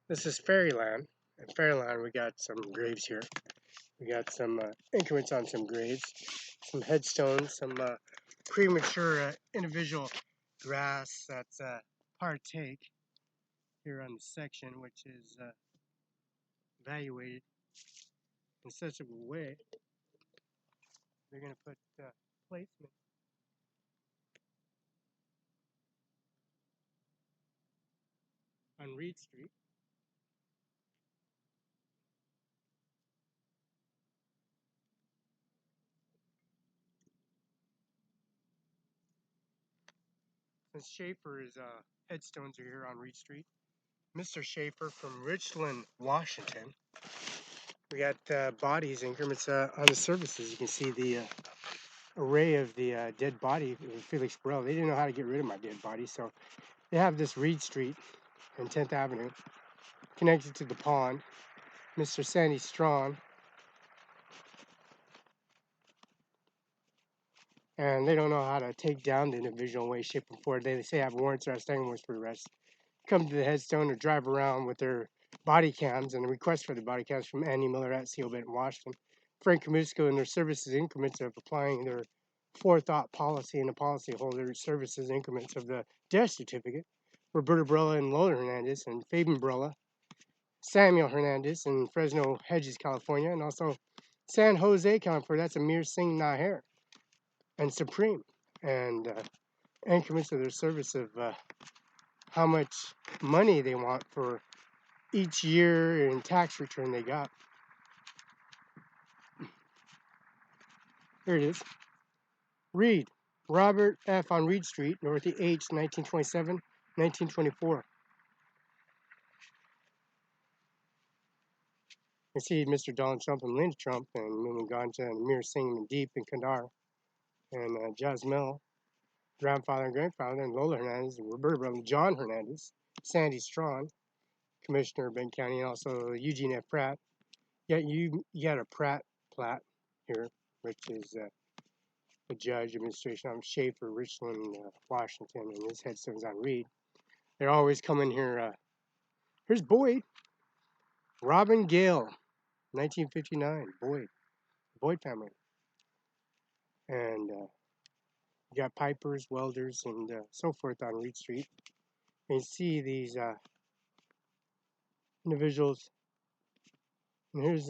This is Fairyland. In Fairyland, we got some graves here. We got some increments on some graves, some headstones, some premature individual grass that's partake here on the section, which is evaluated in such a way they're going to put placement on Reed Street. Since Schaefer's headstones are here on Reed Street, Mr. Schaefer from Richland, Washington. We got bodies increments on the surfaces. You can see the array of the dead body of Felix Barela. They didn't know how to get rid of my dead body, so they have this Reed Street and 10th Avenue connected to the pond. Mr. Sandy Strawn, and they don't know how to take down the individual in way, shape, or form. They say have warrants or outstanding warrants for arrest. Come to the headstone or drive around with their body cams and a request for the body cams from Andy Miller at CO Benton, Washington. Frank Kamusko and their services increments of applying their forethought policy and the policyholder services increments of the death certificate. Roberta Barela and Lola Hernandez and Fabian Barela, Samuel Hernandez in Fresno Hedges, California, and also San Jose, California. That's Amir Singh Nijjar and Supreme, and increments of their service of how much money they want for each year in tax return they got. Here it is. Reed, Robert F. on Reed Street, Dorothy H., 1927, 1924. You see Mr. Donald Trump and Linda Trump and Mimi Ganja and Amir Singh Mandeep and Kandar and Jasmel, grandfather and grandfather, and Lola Hernandez and Roberta Barela, John Hernandez, Sandy Strawn, Commissioner of Benton County, and also Eugene F. Pratt. Yeah, you got a Pratt plat here, which is the judge, administration. I'm Schaefer, Richland, Washington, and his headstone's on Reed. They're always coming here. Here's Boyd, Robin Gale, 1959, Boyd family. And you got pipers, welders, and so forth on Reed Street. And you see these individuals. And here's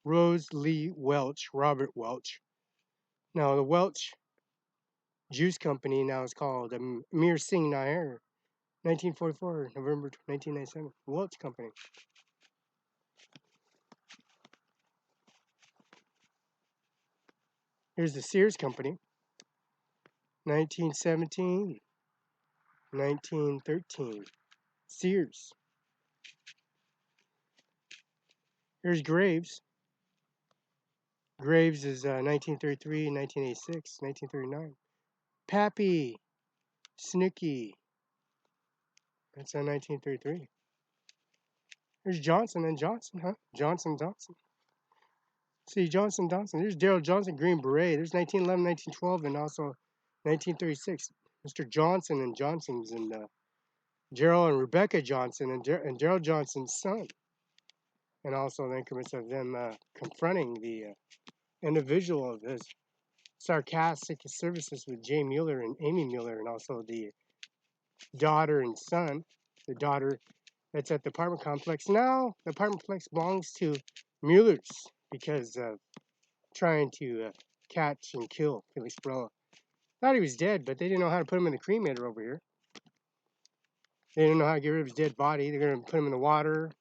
Rose Lee Welch, Robert Welch. Now, the Welch Juice Company now is called Amir Singh Nijjar, 1944, November 1997, Welch Company. Here's the Sears Company, 1917, 1913, Sears. Here's Graves. Graves is 1933, 1986, 1939. Pappy, Snooky, that's 1933. There's Johnson and Johnson, huh? Johnson. See, Johnson. There's Daryl Johnson, Green Beret. There's 1911, 1912, and also 1936. Mr. Johnson and Johnson's and Gerald and Rebecca Johnson and Daryl Johnson's son. And also the increments of them confronting the individual of his sarcastic services with Jay Mueller and Amy Mueller, and also the daughter and son. The daughter that's at the apartment complex. Now, the apartment complex belongs to Mueller's because of trying to catch and kill Felix Barela. Thought he was dead, but they didn't know how to put him in the cremator over here. They didn't know how to get rid of his dead body. They're going to put him in the water,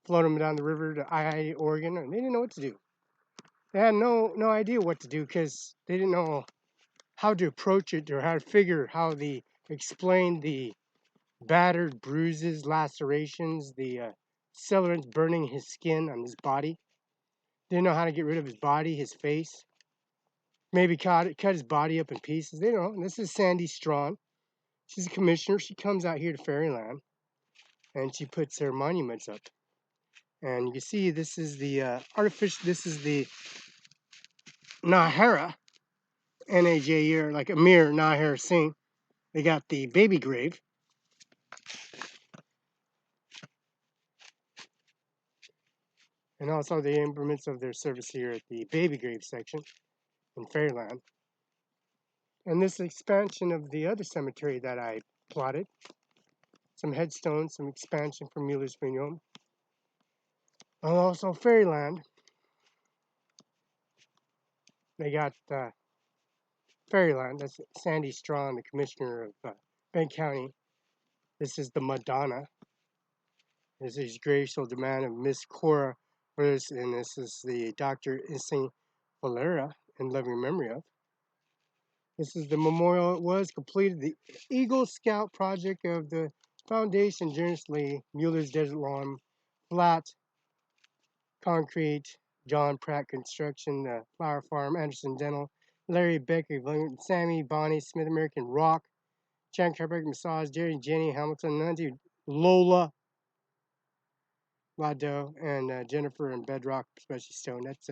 float him down the river to I, Oregon, and they didn't know what to do. They had no idea what to do because they didn't know how to approach it or how to figure how they explain the battered bruises, lacerations, the accelerants burning his skin on his body. Didn't know how to get rid of his body, his face. Maybe cut his body up in pieces. They don't know. This is Sandy Strawn. She's a commissioner. She comes out here to Fairyland and she puts her monuments up. And you can see this is the this is the Nijjar, N-A-J-R, like Amir Nijjar Singh. They got the baby grave. and also the implements of their service here at the baby grave section in Fairyland. And this expansion of the other cemetery that I plotted, some headstones, some expansion from Mueller's Funeral, and also Fairyland. They got Fairyland, that's Sandy Strawn, the commissioner of Benton County. This is the Madonna. This is graceful demand of Miss Cora Burris, and this is the Dr. Ivanka Barela in loving memory of. This is the memorial. It was completed, the Eagle Scout project of the foundation, generously Mueller's Desert Lawn, flat, concrete, John Pratt Construction, the Flower Farm, Anderson Dental, Larry Becker, Sammy, Bonnie, Smith American Rock, Chan Carpenter Massage, Jerry, Jenny, Hamilton, Nancy, Lola, Lado, and Jennifer and Bedrock, especially Stone. That's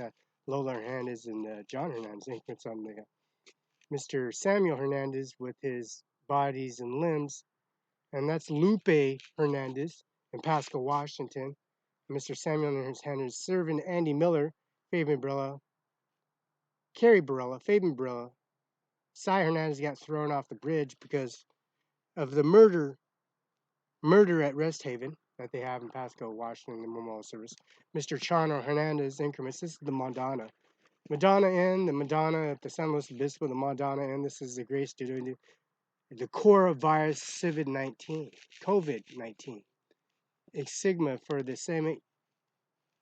Lola Hernandez and John Hernandez. Influence on the Mr. Samuel Hernandez with his bodies and limbs, and that's Lupe Hernandez in Pasco, Washington. Mr. Samuel Hernandez servant Andy Miller, Fabian Barela, Carrie Barela, Fabian Barela. Cy Hernandez got thrown off the bridge because of the murder at Rest Haven that they have in Pasco, Washington, the memorial service. Mr. Chano Hernandez increments. This is the Madonna. Madonna Inn, the Madonna at the San Luis Obispo, the Madonna Inn. This is the Grace to the coronavirus COVID-19. Sigma for the same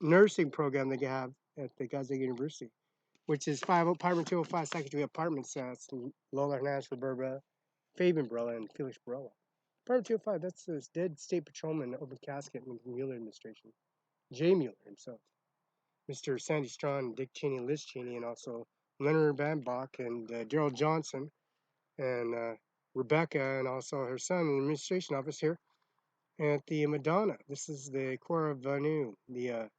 nursing program that you have at the Gonzaga University, which is 5 apartment 205 second story apartments. That's Lola Hernandez for Barbara, Fabian Barela, and Felix Barela. Apartment 205, that's this dead state patrolman open casket in the Mueller administration. Jay Mueller himself. Mr. Sandy Strawn, Dick Cheney, Liz Cheney, and also Leonard Bambach and Daryl Johnson and Rebecca, and also her son in the administration office here at the Madonna. This is the Cora Vanu, the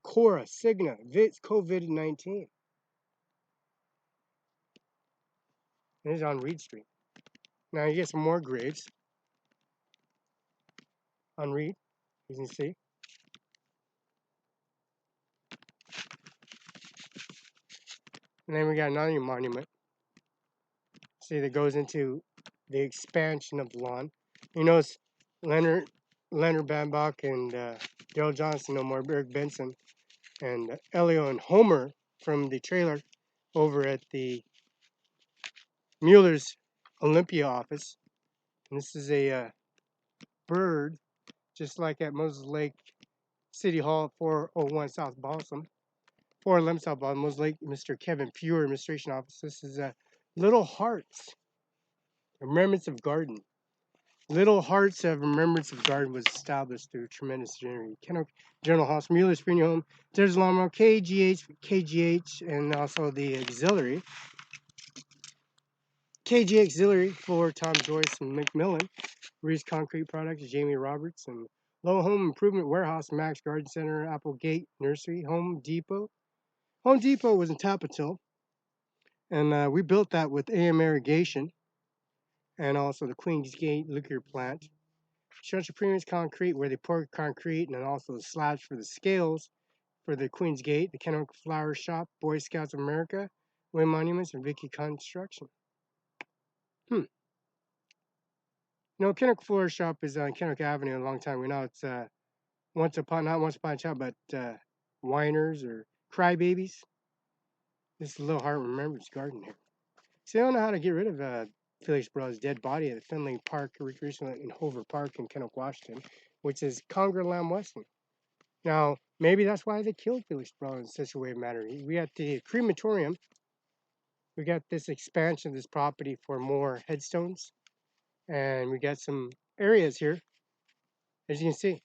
Cora Signa, COVID-19. It is on Reed Street. Now you get some more graves on Reed, as you can see. And then we got another monument. See, that goes into the expansion of the lawn. You notice Leonard Bambach and Daryl Johnson, no more Eric Benson, and Elio and Homer from the trailer over at the Mueller's Olympia office. And this is a bird, just like at Moses Lake City Hall, 401 South Balsam, 411 South Balsam, Moses Lake, Mr. Kevin Pure, Administration Office. This is Little Hearts, Remembrance of Garden. Little Hearts of Remembrance of Garden was established through tremendous generosity. Kennewick General Hospital, Mueller's Funeral Home, Desert Lawn, KGH, and also the auxiliary. KG Auxiliary for Tom Joyce and McMillan. Reese Concrete Products, Jamie Roberts, and Low Home Improvement Warehouse, Max Garden Center, Applegate Nursery, Home Depot. Home Depot was in Tappatil, and we built that with AM Irrigation and also the Queens Gate Liquor Plant. Central Premiums Concrete, where they pour concrete, and then also the slabs for the scales for the Queens Gate, the Kennewick Flower Shop, Boy Scouts of America, Wayne Monuments, and Vicky Construction. No, Kennewick Flower Shop is on Kennewick Avenue a long time. We know it's not once upon a time, but whiners or crybabies. This is a Little Heart Remembrance Garden here. See, I don't know how to get rid of Felix Barela's dead body at Finley Park Recreational in Hover Park in Kennewick, Washington, which is Conger Lamb Weston. Now, maybe that's why they killed Felix Barela in such a way of matter. We got the crematorium. We got this expansion of this property for more headstones. And we got some areas here, as you can see.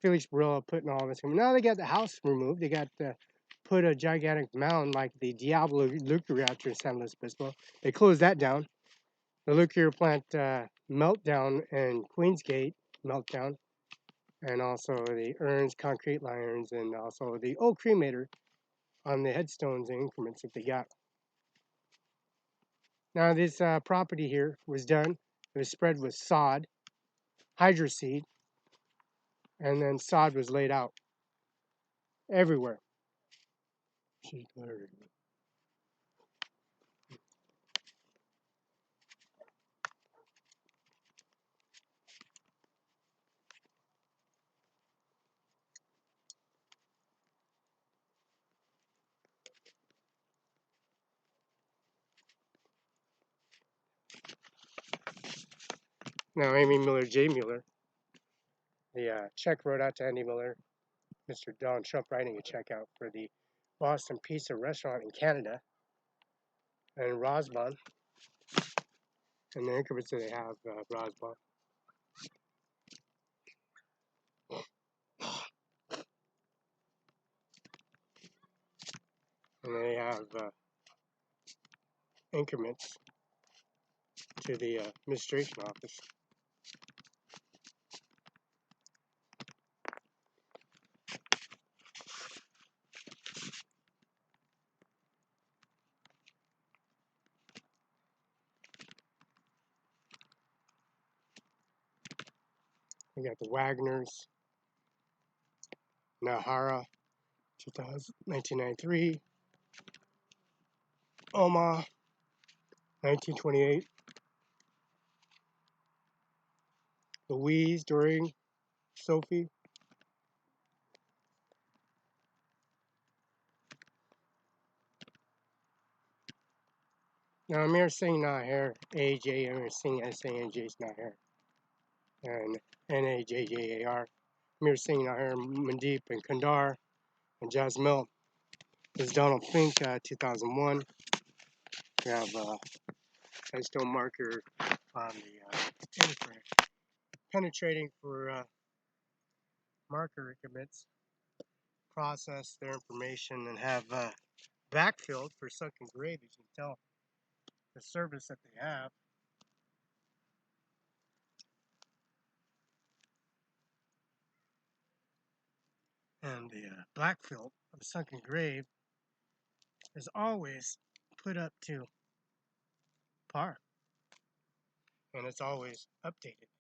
Felix Barela putting all this. Now they got the house removed. They got put a gigantic mound like the Diablo nuclear reactor in San Luis Obispo. They closed that down. The nuclear plant meltdown and Queensgate meltdown, and also the urns, concrete irons, and also the old cremator on the headstones and increments that they got. Now this property here was done. It was spread with sod, hydroseed, and then sod was laid out. everywhere. Now, Amy Miller J. Mueller, the check wrote out to Andy Miller, Mr. Donald Trump writing a check out for the Boston Pizza restaurant in Canada, and Rosbon, and the increments that they have, Rosbon. And they have increments to the administration office. We got the Wagners, Nijjar, 1993, Oma, 1928, Louise during Sophie, now Amir Singh Nijjar, AJ Amir Singh SANJ Nijjar, and NAJJAR, Amir Singh Nijjar, Mandeep and Kandar, and Jasmil. This is Donald Fink, 2001. We have headstone marker on the penetrating for marker increments, process their information, and have backfilled for sunken grave. As you can tell, the service that they have. And the blackfill of a sunken grave is always put up to par, and it's always updated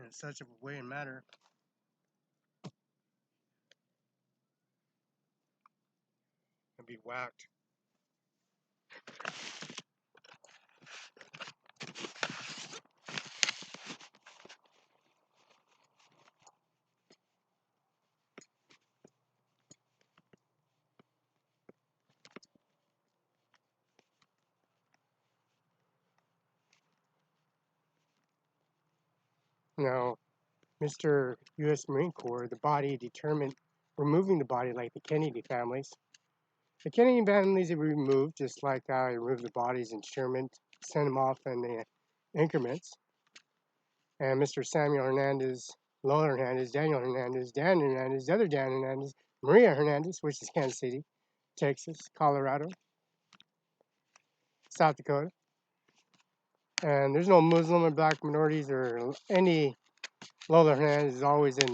in such a way and manner and be whacked. Now, Mr. U.S. Marine Corps, the body determined removing the body like the Kennedy families. The Kennedy families are removed just like I removed the bodies in Sherman, send them off in the increments. And Mr. Samuel Hernandez, Lola Hernandez, Daniel Hernandez, Dan Hernandez, the other Dan Hernandez, Maria Hernandez, which is Kansas City, Texas, Colorado, South Dakota. And there's no Muslim or black minorities or any. Lola Hernandez is always in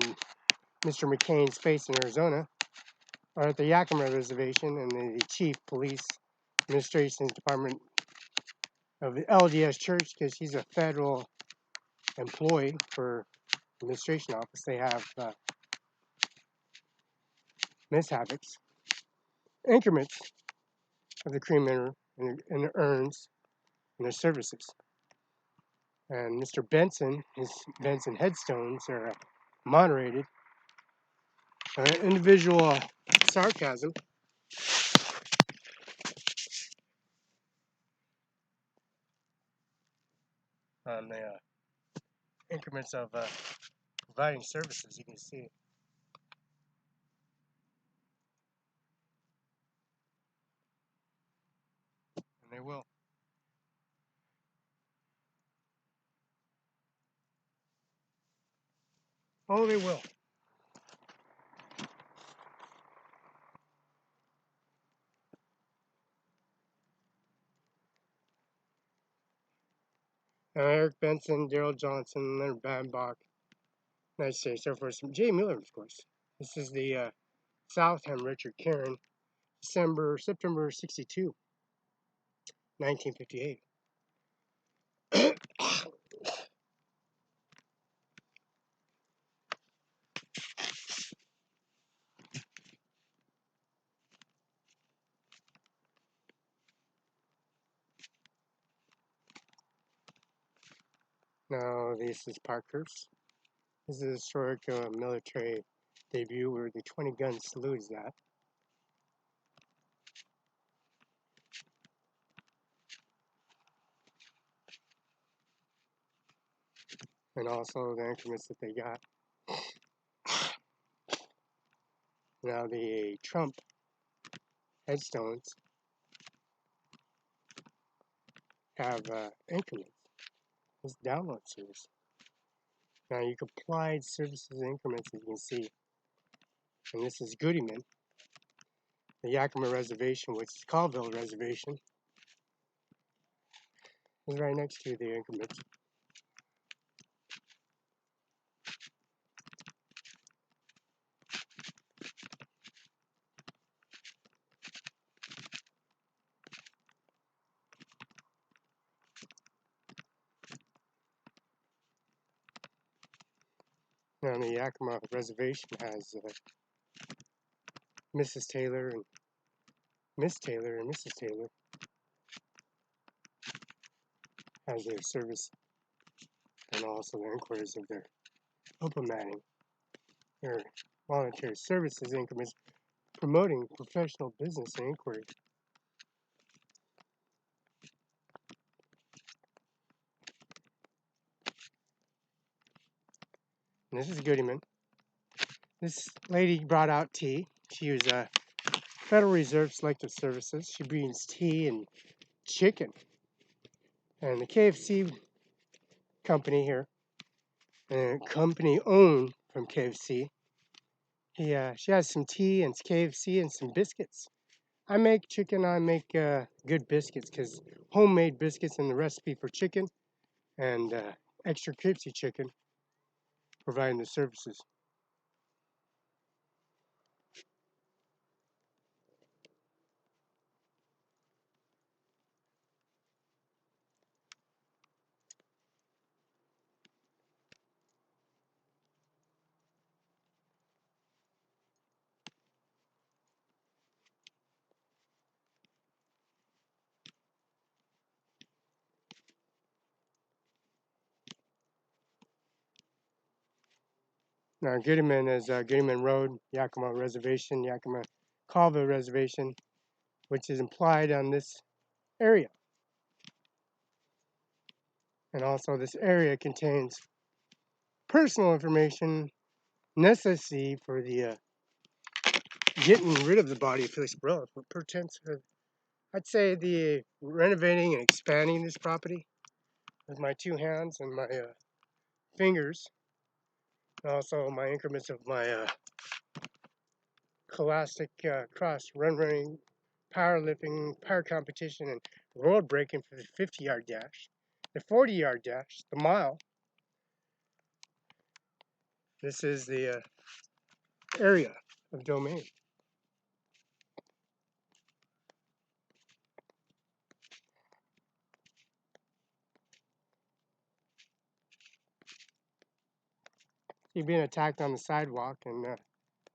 Mr. McCain's face in Arizona, or at the Yakima Reservation in the Chief Police Administration's Department of the LDS Church, because she's a federal employee for administration office. They have mishaps, increments of the cremator and the urns and their services. And Mr. Benson, his Benson headstones are moderated. Individual sarcasm on the increments of providing services, you can see. And they will. Oh, they will. Eric Benson, Daryl Johnson, Leonard Babcock, United States Air Force, Jay Miller, of course. This is the Southam Richard Caron, September 62, 1958. Now this is Parkhurst. This is a historic military debut where the 20-gun salute is at. And also the increments that they got. Now the Trump headstones have increments. This download service. Now you can apply services increments, as you can see. And this is Goodyman. The Yakima Reservation, which is Colville Reservation, is right next to the increments. Now the Yakima Reservation has Mrs. Taylor and Miss Taylor and Mrs. Taylor as their service, and also the inquiries of their implementing their voluntary services increments, promoting professional business and inquiry. And this is Goodyman. This lady brought out tea. She was a Federal Reserve Selective Services. She brings tea and chicken. And the KFC company here, company owned from KFC, she has some tea and KFC and some biscuits. I make chicken, I make good biscuits, because homemade biscuits and the recipe for chicken and extra crispy chicken providing the services. Now Goodyman is Goodyman Road, Yakima Reservation, Yakima Colville Reservation, which is implied on this area. And also this area contains personal information necessary for the getting rid of the body of Felix Barela for pretense of, I'd say, the renovating and expanding this property with my two hands and my fingers, and also my increments of my scholastic cross running, powerlifting, power competition, and road breaking for the 50-yard dash, the 40-yard dash, the mile. This is the area of domain. You're being attacked on the sidewalk and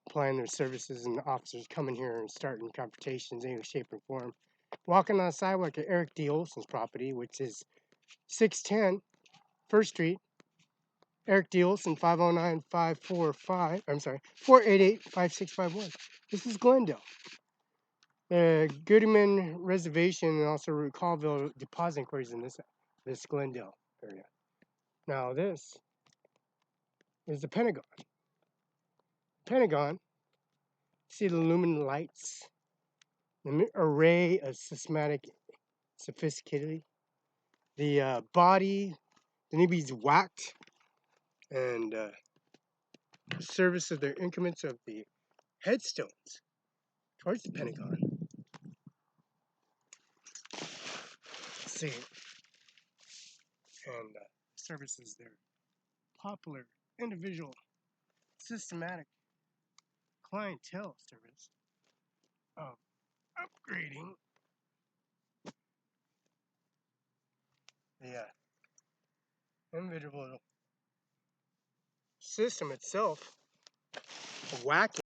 applying their services, and the officers coming here and starting confrontations in any shape or form. Walking on the sidewalk at Eric D. Olson's property, which is 610 1st Street. Eric D. Olson, 509-545, I'm sorry, 488-5651. This is Glendale. The Goodyman Reservation and also Colville deposit inquiries in this Glendale area. Now this is the Pentagon. Pentagon, see the luminant lights, the array of systematic sophisticated. The body, the need to be whacked, and service of their increments of the headstones towards the Pentagon. Let's see, and services their popular individual systematic clientele service of upgrading the individual system itself, whacking